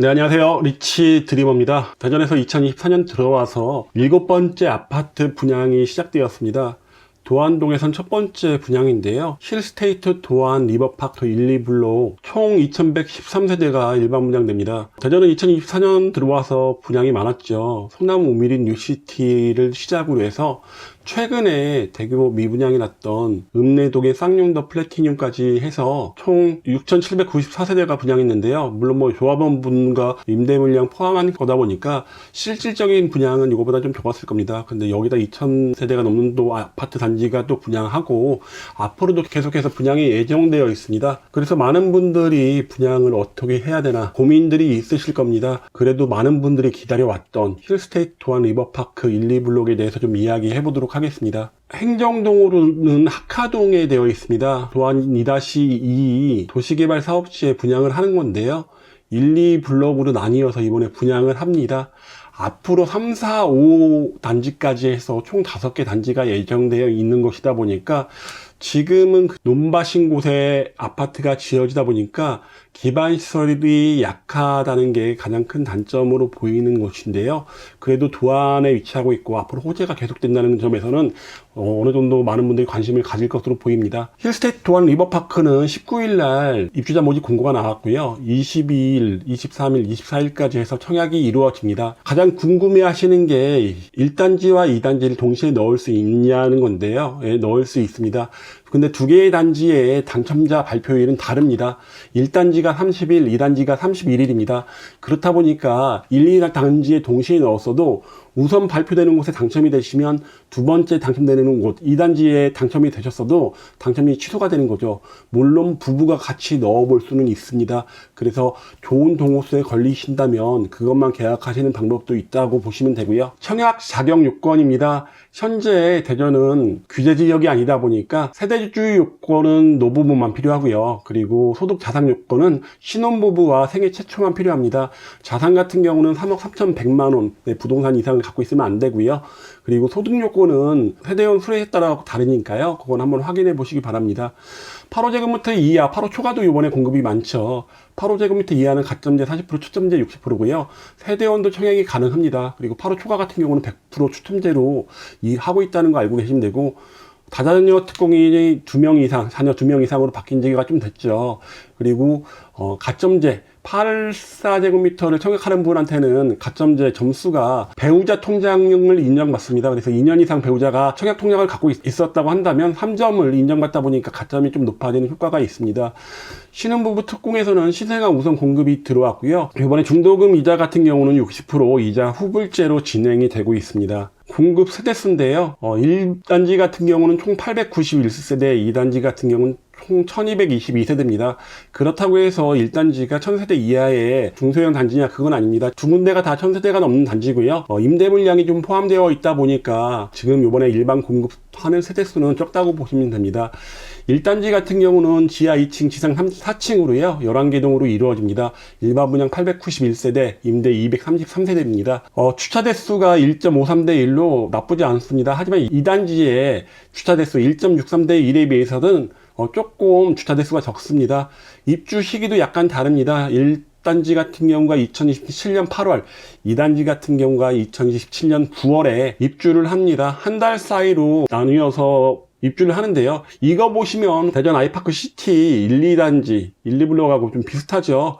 네, 안녕하세요. 리치 드리머입니다. 대전에서 2024년 들어와서 7번째 아파트 분양이 시작되었습니다. 도안동에선 첫 번째 분양인데요. 힐스테이트 도안 리버파크 1, 2블록 총 2113세대가 일반 분양됩니다. 대전은 2024년 들어와서 분양이 많았죠. 성남 우미린 뉴시티를 시작으로 해서 최근에 대규모 미분양이 났던 읍내동의 쌍용더 플래티늄까지 해서 총 6,794세대가 분양했는데요. 물론 조합원분과 임대 물량 포함한 거다 보니까 실질적인 분양은 이거보다 좀 적었을 겁니다. 근데 여기다 2,000세대가 넘는 또 아파트 단지가 또 분양하고 앞으로도 계속해서 분양이 예정되어 있습니다. 그래서 많은 분들이 분양을 어떻게 해야 되나 고민들이 있으실 겁니다. 그래도 많은 분들이 기다려왔던 힐스테이트 도안 리버파크 1, 2블록에 대해서 좀 이야기해 보도록 하겠습니다. 행정동으로는 학하동에 되어 있습니다. 도안 2-2 도시개발 사업지에 분양을 하는 건데요. 1, 2블록으로 나뉘어서 이번에 분양을 합니다. 앞으로 3, 4, 5 단지까지 해서 총 5개 단지가 예정되어 있는 것이다 보니까 지금은 논밭인 곳에 아파트가 지어지다 보니까 기반시설이 약하다는 게 가장 큰 단점으로 보이는 곳인데요. 그래도 도안에 위치하고 있고 앞으로 호재가 계속된다는 점에서는 어느 정도 많은 분들이 관심을 가질 것으로 보입니다. 힐스테이트 도안 리버파크는 19일 날 입주자 모집 공고가 나왔고요. 22일, 23일, 24일까지 해서 청약이 이루어집니다. 가장 궁금해 하시는 게 1단지와 2단지를 동시에 넣을 수 있냐는 건데요. 예, 넣을 수 있습니다. 근데 두 개의 단지의 당첨자 발표일은 다릅니다. 1단지가 30일, 2단지가 31일입니다. 그렇다 보니까 1, 2단지에 동시에 넣었어도 우선 발표되는 곳에 당첨이 되시면 두 번째 당첨되는 곳 2단지에 당첨이 되셨어도 당첨이 취소가 되는 거죠. 물론 부부가 같이 넣어볼 수는 있습니다. 그래서 좋은 동호수에 걸리신다면 그것만 계약하시는 방법도 있다고 보시면 되고요. 청약 자격 요건입니다. 현재 대전은 규제 지역이 아니다 보니까 세대주의 요건은 노부부만 필요하고요. 그리고 소득 자산 요건은 신혼부부와 생애 최초만 필요합니다. 자산 같은 경우는 3억 3,100만 원 부동산 이상을 갖고 있으면 안 되고요. 그리고 소득 요건은 세대원 수에 따라 다르니까요. 그건 한번 확인해 보시기 바랍니다. 8호제곱미터 이하, 8호 초과도 이번에 공급이 많죠. 8호제곱미터 이하는 가점제 40%, 초점제 60%고요. 세대원도 청약이 가능합니다. 그리고 8호 초과 같은 경우는 100% 추첨제로 하고 있다는 거 알고 계시면 되고, 다자녀 특공인이 2명 이상, 자녀 2명 이상으로 바뀐 지가 좀 됐죠. 그리고 가점제 84제곱미터를 청약하는 분한테는 가점제 점수가 배우자 통장을 인정받습니다. 그래서 2년 이상 배우자가 청약 통장을 갖고 있었다고 한다면 3점을 인정받다 보니까 가점이 좀 높아지는 효과가 있습니다. 신혼부부 특공에서는 신생아 우선 공급이 들어왔고요. 이번에 중도금 이자 같은 경우는 60% 이자 후불제로 진행이 되고 있습니다. 공급 세대수인데요. 1단지 같은 경우는 총 891세대, 2단지 같은 경우는 총 1222세대입니다. 그렇다고 해서 1단지가 1000세대 이하의 중소형 단지냐 그건 아닙니다. 두 군데가 다 1000세대가 넘는 단지고요. 임대 물량이 좀 포함되어 있다 보니까 지금 이번에 일반 공급하는 세대수는 적다고 보시면 됩니다. 1단지 같은 경우는 지하 2층, 지상 4층으로요. 11개 동으로 이루어집니다. 일반 분양 891세대, 임대 233세대입니다. 주차 대수가 1.53대 1로 나쁘지 않습니다. 하지만 2단지의 주차 대수 1.63대 1에 비해서는 조금 주차 대수가 적습니다. 입주 시기도 약간 다릅니다. 1단지 같은 경우가 2027년 8월, 2단지 같은 경우가 2027년 9월에 입주를 합니다. 한 달 사이로 나뉘어서 입주를 하는데요. 이거 보시면 대전 아이파크 시티 1, 2단지, 1, 2블록하고 좀 비슷하죠.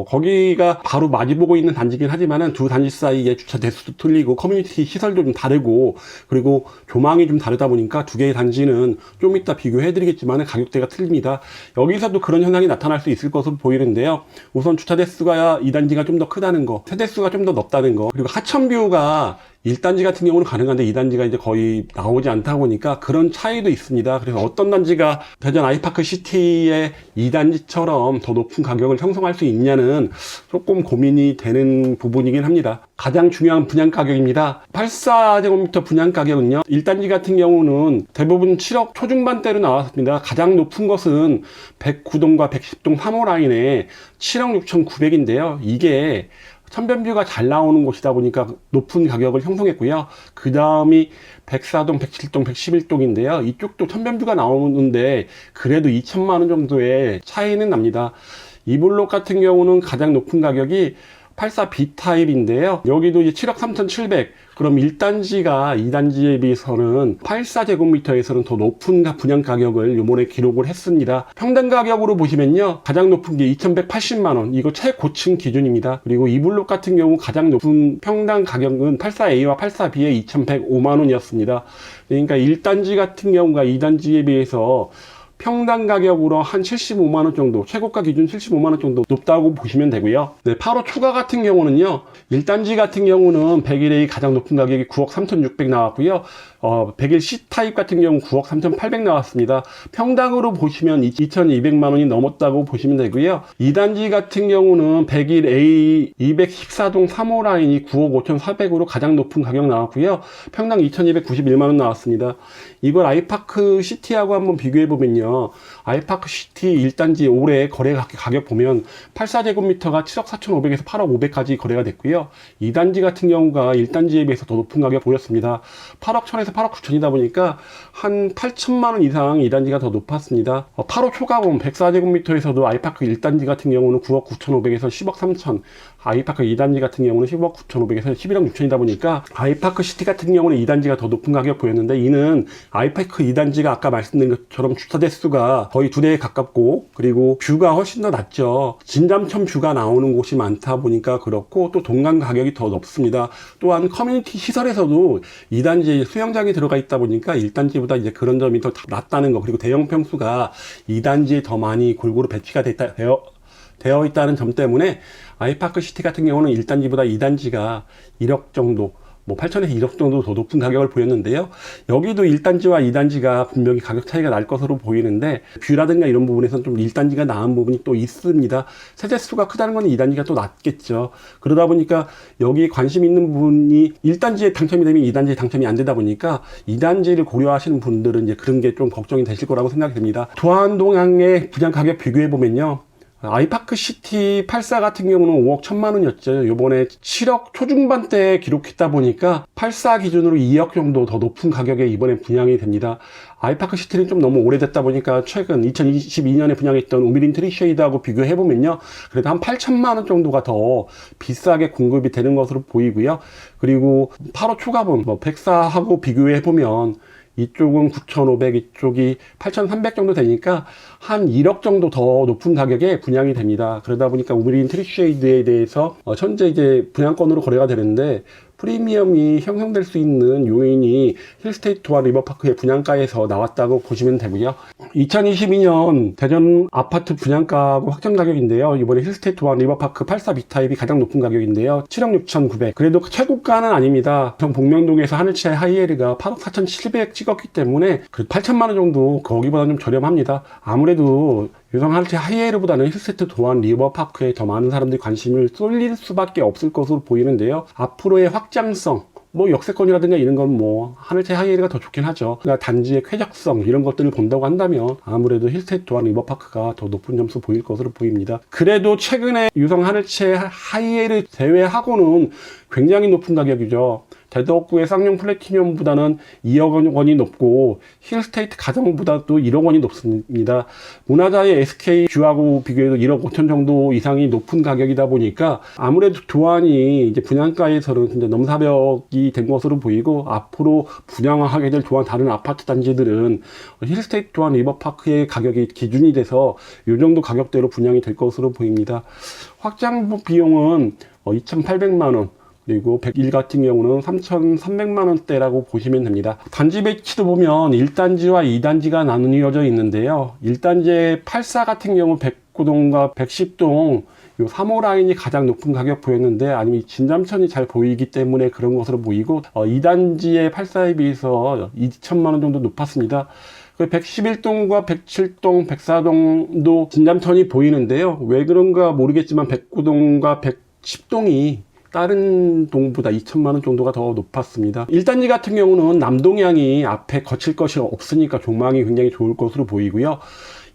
거기가 바로 마주보고 있는 단지긴 하지만은 두 단지 사이에 주차 대수도 틀리고 커뮤니티 시설도 좀 다르고 그리고 조망이 좀 다르다 보니까 두 개의 단지는 좀 이따 비교해 드리겠지만 가격대가 틀립니다. 여기서도 그런 현상이 나타날 수 있을 것으로 보이는데요. 우선 주차 대수가 이 단지가 좀 더 크다는 거, 세대수가 좀 더 넓다는 거, 그리고 하천뷰가 1단지 같은 경우는 가능한데 2단지가 이제 거의 나오지 않다 보니까 그런 차이도 있습니다. 그래서 어떤 단지가 대전 아이파크 시티의 2단지처럼 더 높은 가격을 형성할 수 있냐는 조금 고민이 되는 부분이긴 합니다. 가장 중요한 분양 가격입니다. 84제곱미터 분양 가격은요. 1단지 같은 경우는 대부분 7억 초중반대로 나왔습니다. 가장 높은 것은 109동과 110동 3호 라인에 7억 6,900인데요. 이게 천변뷰가 잘 나오는 곳이다 보니까 높은 가격을 형성했고요. 그 다음이 104동, 107동, 111동인데요. 이쪽도 천변뷰가 나오는데 그래도 2천만 원 정도의 차이는 납니다. 이 블록 같은 경우는 가장 높은 가격이 84B 타입인데요. 여기도 이제 7억 3,700. 그럼 1단지가 2단지에 비해서는 84제곱미터에서는 더 높은 분양 가격을 요번에 기록을 했습니다. 평당 가격으로 보시면요. 가장 높은 게 2,180만원. 이거 최고층 기준입니다. 그리고 이블록 같은 경우 가장 높은 평당 가격은 84A와 84B의 2,105만원이었습니다. 그러니까 1단지 같은 경우가 2단지에 비해서 평당 가격으로 한 75만원 정도, 최고가 기준 75만원 정도 높다고 보시면 되고요. 네, 8호 추가 같은 경우는요, 1단지 같은 경우는 101A 가장 높은 가격이 9억 3,600 나왔고요. 101 C타입 같은 경우 9억 3,800 나왔습니다. 평당으로 보시면 2,200만원이 넘었다고 보시면 되고요. 2단지 같은 경우는 101A 214동 3호 라인이 9억 5,400으로 가장 높은 가격 나왔고요. 평당 2,291만원 나왔습니다. 이걸 아이파크 시티하고 한번 비교해보면요. 아이파크 시티 1단지 올해 거래 가격 보면 84제곱미터가 7억 4,500에서 8억 500까지 거래가 됐고요. 2단지 같은 경우가 1단지에 비해서 더 높은 가격 보였습니다. 8억 1,000에서 8억 9천이다 보니까 한 8천만원 이상 2단지가 더 높았습니다. 8호 초가본 104제곱미터에서도 아이파크 1단지 같은 경우는 9억 9,500에서 10억 3천, 아이파크 2단지 같은 경우는 10억 9,500에서 11억 6천이다 보니까 아이파크 시티 같은 경우는 2단지가 더 높은 가격 보였는데, 이는 아이파크 2단지가 아까 말씀드린 것처럼 주차 대수가 거의 2대에 가깝고, 그리고 뷰가 훨씬 더 낮죠. 진담천 뷰가 나오는 곳이 많다 보니까 그렇고, 또 동강 가격이 더 높습니다. 또한 커뮤니티 시설에서도 2단지에 수영장이 들어가 있다 보니까 1단지보다 이제 그런 점이 더 낮다는 거, 그리고 대형 평수가 2단지에 더 많이 골고루 배치가 되어 있다는 점 때문에 아이파크 시티 같은 경우는 1단지보다 2단지가 1억 정도, 8천에서 1억 정도 더 높은 가격을 보였는데요. 여기도 1단지와 2단지가 분명히 가격 차이가 날 것으로 보이는데, 뷰라든가 이런 부분에서는 좀 1단지가 나은 부분이 또 있습니다. 세대수가 크다는 건 2단지가 또 낫겠죠. 그러다 보니까 여기 관심 있는 분이 1단지에 당첨이 되면 2단지에 당첨이 안 되다 보니까 2단지를 고려하시는 분들은 이제 그런 게 좀 걱정이 되실 거라고 생각이 듭니다. 도안동항의 분양 가격 비교해 보면요. 아이파크 시티 84 같은 경우는 5억 1,000만원이었죠. 요번에 7억 초중반대에 기록했다 보니까 84 기준으로 2억 정도 더 높은 가격에 이번에 분양이 됩니다. 아이파크 시티는 좀 너무 오래됐다 보니까 최근 2022년에 분양했던 우미린 트리쉐이드하고 비교해보면요. 그래도 한 8천만원 정도가 더 비싸게 공급이 되는 것으로 보이고요. 그리고 8호 초가분 104하고 비교해보면 이쪽은 9,500, 이쪽이 8,300 정도 되니까 한 1억 정도 더 높은 가격에 분양이 됩니다. 그러다 보니까 우미린 트리쉐이드에 대해서 현재 이제 분양권으로 거래가 되는데, 프리미엄이 형성될 수 있는 요인이 힐스테이트와 리버파크의 분양가에서 나왔다고 보시면 되고요. 2022년 대전 아파트 분양가 확정 가격인데요. 이번에 힐스테이트와 리버파크 84B 타입이 가장 높은 가격인데요. 7억 6,900. 그래도 최고가는 아닙니다. 복명동에서 하늘채 하이에르가 8억 4,700 찍었기 때문에 8천만원 정도 거기보다 좀 저렴합니다. 아무래도 유성 하늘채 하이에르보다는 힐스테이트 도안 리버파크에 더 많은 사람들이 관심을 쏠릴 수밖에 없을 것으로 보이는데요. 앞으로의 확장성, 역세권이라든가 이런 건 하늘채 하이에르가 더 좋긴 하죠. 그러니까 단지의 쾌적성 이런 것들을 본다고 한다면 아무래도 힐스테이트 도안 리버파크가 더 높은 점수 보일 것으로 보입니다. 그래도 최근에 유성 하늘채 하이에르 제외하고는 굉장히 높은 가격이죠. 대덕구의 쌍용 플래티늄보다는 2억 원이 높고 힐스테이트 가정보다도 1억 원이 높습니다. 문화자의 SK 뷰하고 비교해도 1억 5천 정도 이상이 높은 가격이다 보니까 아무래도 도안이 이제 분양가에서는 진짜 넘사벽이 된 것으로 보이고, 앞으로 분양하게 될 도안 다른 아파트 단지들은 힐스테이트 도안 리버파크의 가격이 기준이 돼서 이 정도 가격대로 분양이 될 것으로 보입니다. 확장 비용은 2,800만 원, 그리고 101 같은 경우는 3,300만원대라고 보시면 됩니다. 단지 배치도 보면 1단지와 2단지가 나누어져 있는데요. 1단지의 84 같은 경우 109동과 110동 요 3호 라인이 가장 높은 가격 보였는데, 아니면 진담천이 잘 보이기 때문에 그런 것으로 보이고, 2단지의 84에 비해서 2천만원 정도 높았습니다. 111동과 107동, 104동도 진담천이 보이는데요. 왜 그런가 모르겠지만 109동과 110동이 다른 동보다 2천만원 정도가 더 높았습니다. 1단지 같은 경우는 남동향이 앞에 거칠 것이 없으니까 조망이 굉장히 좋을 것으로 보이고요.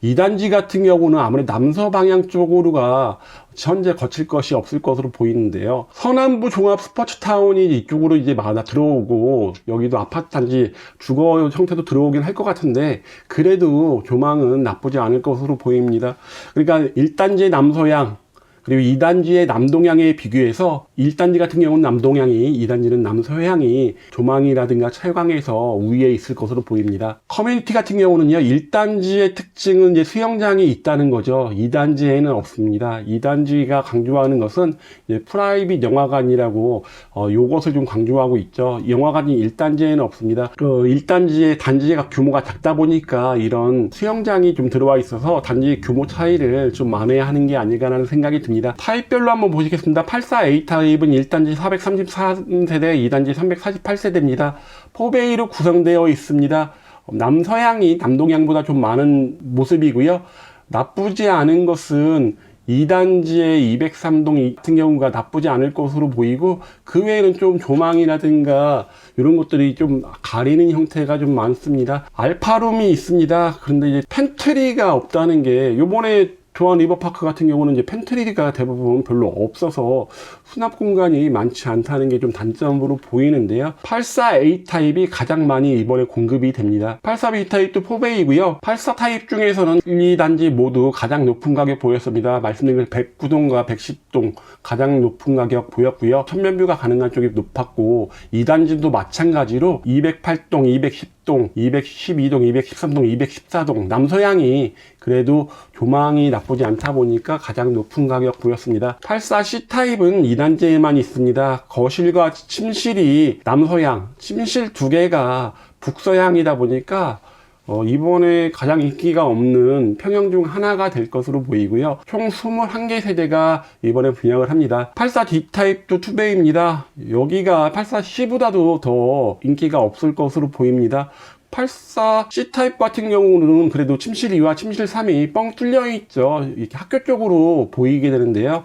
2단지 같은 경우는 아무래도 남서 방향 쪽으로가 현재 거칠 것이 없을 것으로 보이는데요. 서남부 종합 스포츠타운이 이쪽으로 이제 들어오고, 여기도 아파트 단지 주거 형태도 들어오긴 할 것 같은데, 그래도 조망은 나쁘지 않을 것으로 보입니다. 그러니까 1단지 남서향, 그리고 2단지의 남동향에 비교해서 1단지 같은 경우는 남동향이, 2단지는 남서향이 조망이라든가 채광에서 우위에 있을 것으로 보입니다. 커뮤니티 같은 경우는요, 1단지의 특징은 이제 수영장이 있다는 거죠. 2단지에는 없습니다. 2단지가 강조하는 것은 이제 프라이빗 영화관이라고 요것을 좀 강조하고 있죠. 영화관이 1단지에는 없습니다. 그 1단지의 단지가 규모가 작다 보니까 이런 수영장이 좀 들어와 있어서 단지 규모 차이를 좀 만회하는 게 아닐까라는 생각이 듭니다. 타입별로 한번 보시겠습니다. 84A 타입은 1단지 433세대, 2단지 348세대입니다. 4베이로 구성되어 있습니다. 남서향이 남동향보다 좀 많은 모습이고요. 나쁘지 않은 것은 2단지의 203동 같은 경우가 나쁘지 않을 것으로 보이고, 그 외에는 좀 조망이라든가 이런 것들이 좀 가리는 형태가 좀 많습니다. 알파룸이 있습니다. 그런데 이제 팬트리가 없다는 게, 요번에 도안 리버파크 같은 경우는 이제 팬트리가 대부분 별로 없어서 수납 공간이 많지 않다는 게 좀 단점으로 보이는데요. 84A 타입이 가장 많이 이번에 공급이 됩니다. 84B 타입도 4베이고요. 84 타입 중에서는 1, 2단지 모두 가장 높은 가격 보였습니다. 말씀드린 109동과 110동 가장 높은 가격 보였고요. 천면뷰가 가능한 쪽이 높았고, 2단지도 마찬가지로 208동, 210동, 212동, 213동, 214동 남서향이 그래도 조망이 나쁘지 않다 보니까 가장 높은 가격 보였습니다. 84C 타입은 2단지에만 있습니다. 거실과 침실이 남서향, 침실 2개가 북서향이다 보니까 이번에 가장 인기가 없는 평형 중 하나가 될 것으로 보이고요. 총 21개 세대가 이번에 분양을 합니다. 84D 타입도 2베이입니다. 여기가 84C보다도 더 인기가 없을 것으로 보입니다. 84C 타입 같은 경우는 그래도 침실 2와 침실 3이 뻥 뚫려 있죠. 이렇게 학교 쪽으로 보이게 되는데요.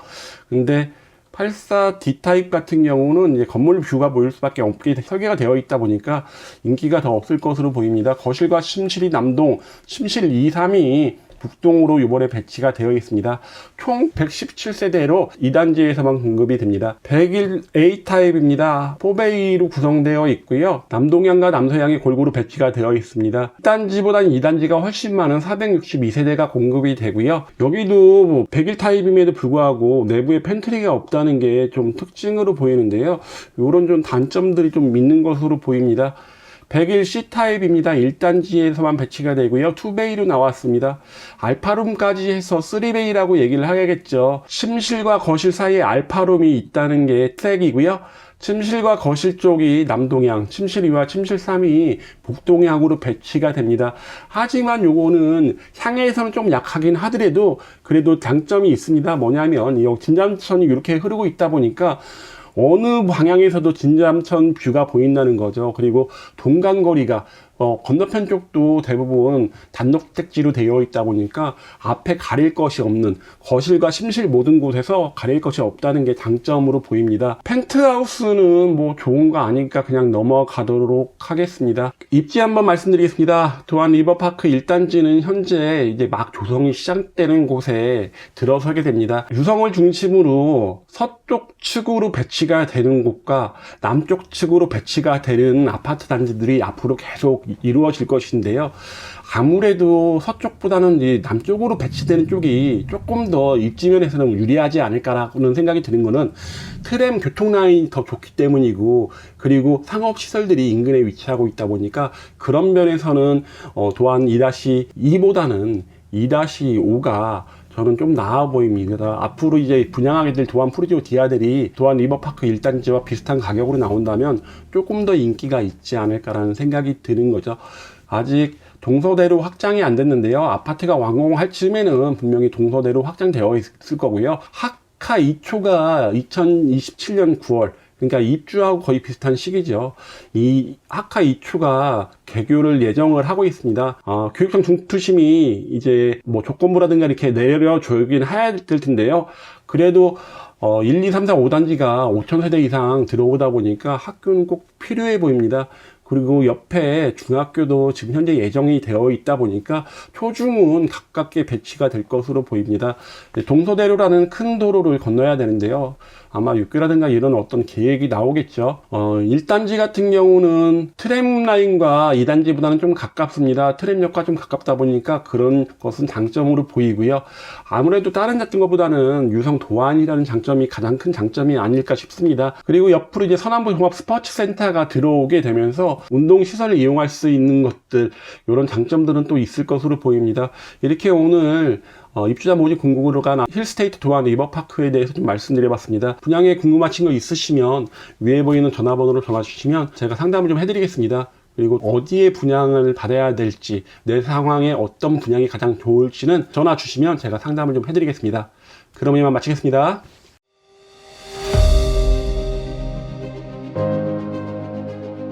근데 84D 타입 같은 경우는 이제 건물 뷰가 보일 수밖에 없게 설계가 되어 있다 보니까 인기가 더 없을 것으로 보입니다. 거실과 침실이 남동, 침실 2, 3이 북동으로 이번에 배치가 되어 있습니다. 총 117세대로 2단지에서만 공급이 됩니다. 101A 타입입니다. 4베이로 구성되어 있고요. 남동향과 남서향이 골고루 배치가 되어 있습니다. 1단지보다는 2단지가 훨씬 많은 462세대가 공급이 되고요. 여기도 101 타입임에도 불구하고 내부에 팬트리가 없다는 게 좀 특징으로 보이는데요. 이런 좀 단점들이 좀 있는 것으로 보입니다. 101C 타입입니다. 1단지에서만 배치가 되고요. 2베이로 나왔습니다. 알파룸까지 해서 3베이라고 얘기를 하겠죠. 침실과 거실 사이에 알파룸이 있다는 게 특색이고요. 침실과 거실 쪽이 남동향, 침실 2와 침실 3이 북동향으로 배치가 됩니다. 하지만 요거는 향에서는 좀 약하긴 하더라도 그래도 장점이 있습니다. 뭐냐면 이 진잠천이 이렇게 흐르고 있다 보니까 어느 방향에서도 진잠천 뷰가 보인다는 거죠. 그리고 동간거리가 건너편 쪽도 대부분 단독택지로 되어 있다 보니까 앞에 가릴 것이 없는, 거실과 침실 모든 곳에서 가릴 것이 없다는 게 장점으로 보입니다. 펜트하우스는 뭐 좋은 거 아니니까 그냥 넘어가도록 하겠습니다. 입지 한번 말씀드리겠습니다. 도안 리버파크 1단지는 현재 이제 막 조성이 시작되는 곳에 들어서게 됩니다. 유성을 중심으로 서쪽 측으로 배치가 되는 곳과 남쪽 측으로 배치가 되는 아파트 단지들이 앞으로 계속 이루어질 것인데요. 아무래도 서쪽보다는 이 남쪽으로 배치되는 쪽이 조금 더 입지면에서는 유리하지 않을까라는 생각이 드는 거는 트램 교통 라인이 더 좋기 때문이고, 그리고 상업시설들이 인근에 위치하고 있다 보니까 그런 면에서는 도안 2-2보다는 2-5가 저는 좀 나아 보입니다. 앞으로 이제 분양하게 될 도안 프루지오 디아들이 도안 리버파크 1단지와 비슷한 가격으로 나온다면 조금 더 인기가 있지 않을까라는 생각이 드는 거죠. 아직 동서대로 확장이 안 됐는데요. 아파트가 완공할 즈음에는 분명히 동서대로 확장되어 있을 거고요. 하카 2초가 2027년 9월, 그러니까 입주하고 거의 비슷한 시기죠. 이 하카 2초가 개교를 예정을 하고 있습니다. 교육청 중투심이 이제 뭐 조건부라든가 이렇게 내려주긴 해야 될 텐데요. 그래도 1, 2, 3, 4, 5단지가 5,000세대 이상 들어오다 보니까 학교는 꼭 필요해 보입니다. 그리고 옆에 중학교도 지금 현재 예정이 되어 있다 보니까 초중은 가깝게 배치가 될 것으로 보입니다. 동서대로라는 큰 도로를 건너야 되는데요. 아마 6교라든가 이런 어떤 계획이 나오겠죠. 1단지 같은 경우는 트램 라인과 2단지보다는 좀 가깝습니다. 트램역과 좀 가깝다 보니까 그런 것은 장점으로 보이고요. 아무래도 다른 같은 것보다는 유성 도안이라는 장점이 가장 큰 장점이 아닐까 싶습니다. 그리고 옆으로 이제 서남부 종합 스포츠 센터가 들어오게 되면서 운동 시설을 이용할 수 있는 것들, 이런 장점들은 또 있을 것으로 보입니다. 이렇게 오늘 입주자 모집 공고로 간 힐스테이트 도안 리버파크에 대해서 좀 말씀드려봤습니다. 분양에 궁금하신 거 있으시면 위에 보이는 전화번호로 전화 주시면 제가 상담을 좀 해드리겠습니다. 그리고 어디에 분양을 받아야 될지, 내 상황에 어떤 분양이 가장 좋을지는 전화 주시면 제가 상담을 좀 해드리겠습니다. 그럼 이만 마치겠습니다.